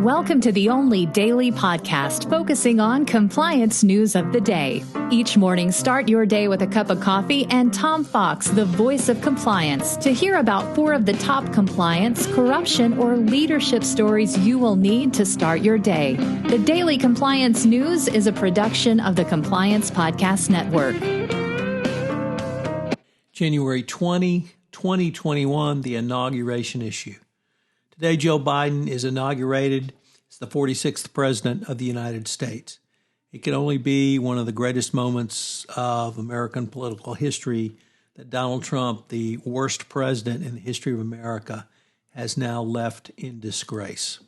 Welcome to the only daily podcast focusing on compliance news of the day. Each morning, start your day with a cup of coffee and Tom Fox, the voice of compliance, to hear about 4 of the top compliance, corruption, or leadership stories you will need to start your day. The Daily Compliance News is a production of the Compliance Podcast Network. January 20, 2021, the inauguration issue. Today, Joe Biden is inaugurated as the 46th President of the United States. It can only be one of the greatest moments of American political history that Donald Trump, the worst president in the history of America, has now left in disgrace.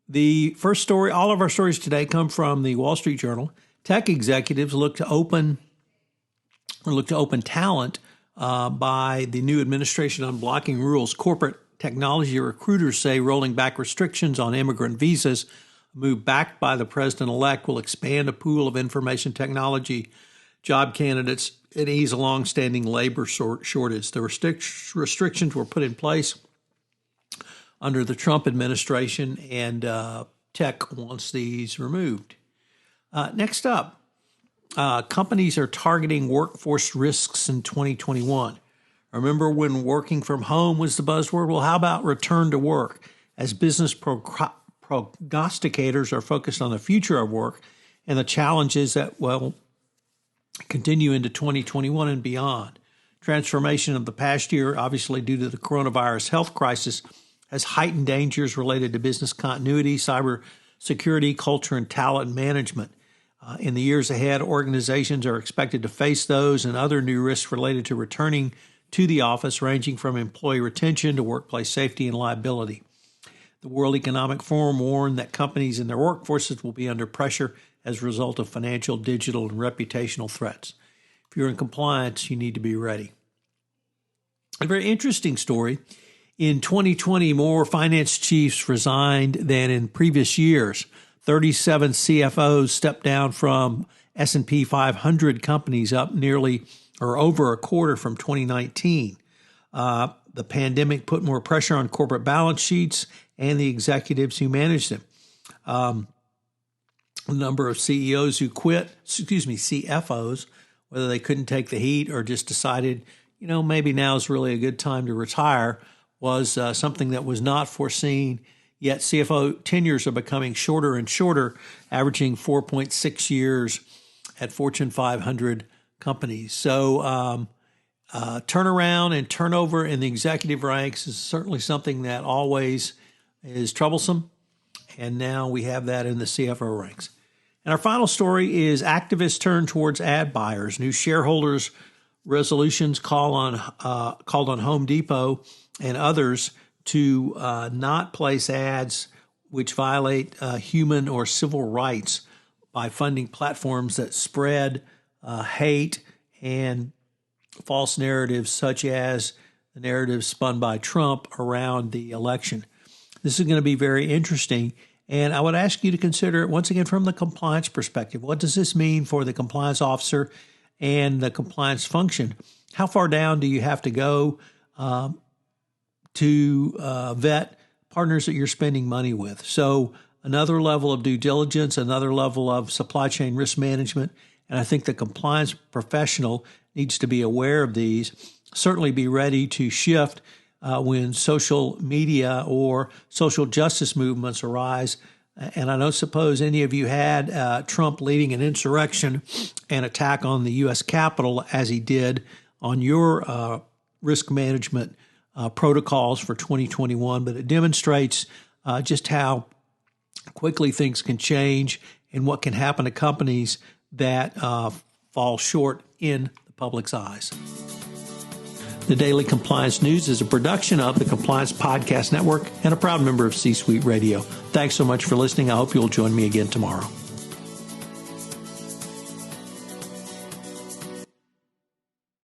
The first story, all of our stories today come from the Wall Street Journal. Tech executives look to open talent by the new administration unblocking rules. Corporate technology recruiters say rolling back restrictions on immigrant visas, a move backed by the president-elect, will expand a pool of information technology job candidates and ease a long-standing labor shortage. The restrictions were put in place under the Trump administration, and tech wants these removed. Next up, companies are targeting workforce risks in 2021. Remember when working from home was the buzzword? Well, how about return to work? As business prognosticators are focused on the future of work and the challenges that will continue into 2021 and beyond. Transformation of the past year, obviously due to the coronavirus health crisis, has heightened dangers related to business continuity, cyber security, culture, and talent management. In the years ahead, organizations are expected to face those and other new risks related to returning to the office, ranging from employee retention to workplace safety and liability. The World Economic Forum warned that companies and their workforces will be under pressure as a result of financial, digital, and reputational threats. If you're in compliance, you need to be ready. A very interesting story. In 2020, more finance chiefs resigned than in previous years. 37 CFOs stepped down from S&P 500 companies, up nearly or over a quarter from 2019. The pandemic put more pressure on corporate balance sheets and the executives who manage them. The number of CEOs who CFOs, whether they couldn't take the heat or just decided, maybe now is really a good time to retire, was something that was not foreseen. Yet CFO tenures are becoming shorter and shorter, averaging 4.6 years at Fortune 500 companies. So turnaround and turnover in the executive ranks is certainly something that always is troublesome. And now we have that in the CFO ranks. And our final story is activists turn towards ad buyers. New shareholders resolutions called on Home Depot and others to not place ads which violate human or civil rights by funding platforms that spread hate and false narratives, such as the narrative spun by Trump around the election. This is going to be very interesting, and I would ask you to consider it once again from the compliance perspective. What does this mean for the compliance officer and the compliance function? How far down do you have to go to vet partners that you're spending money with? So another level of due diligence, another level of supply chain risk management. And I think the compliance professional needs to be aware of these, certainly be ready to shift when social media or social justice movements arise. And I don't suppose any of you had Trump leading an insurrection and attack on the U.S. Capitol as he did on your risk management protocols for 2021, but it demonstrates just how quickly things can change and what can happen to companies that fall short in the public's eyes. The Daily Compliance News is a production of the Compliance Podcast Network and a proud member of C-Suite Radio. Thanks so much for listening. I hope you'll join me again tomorrow.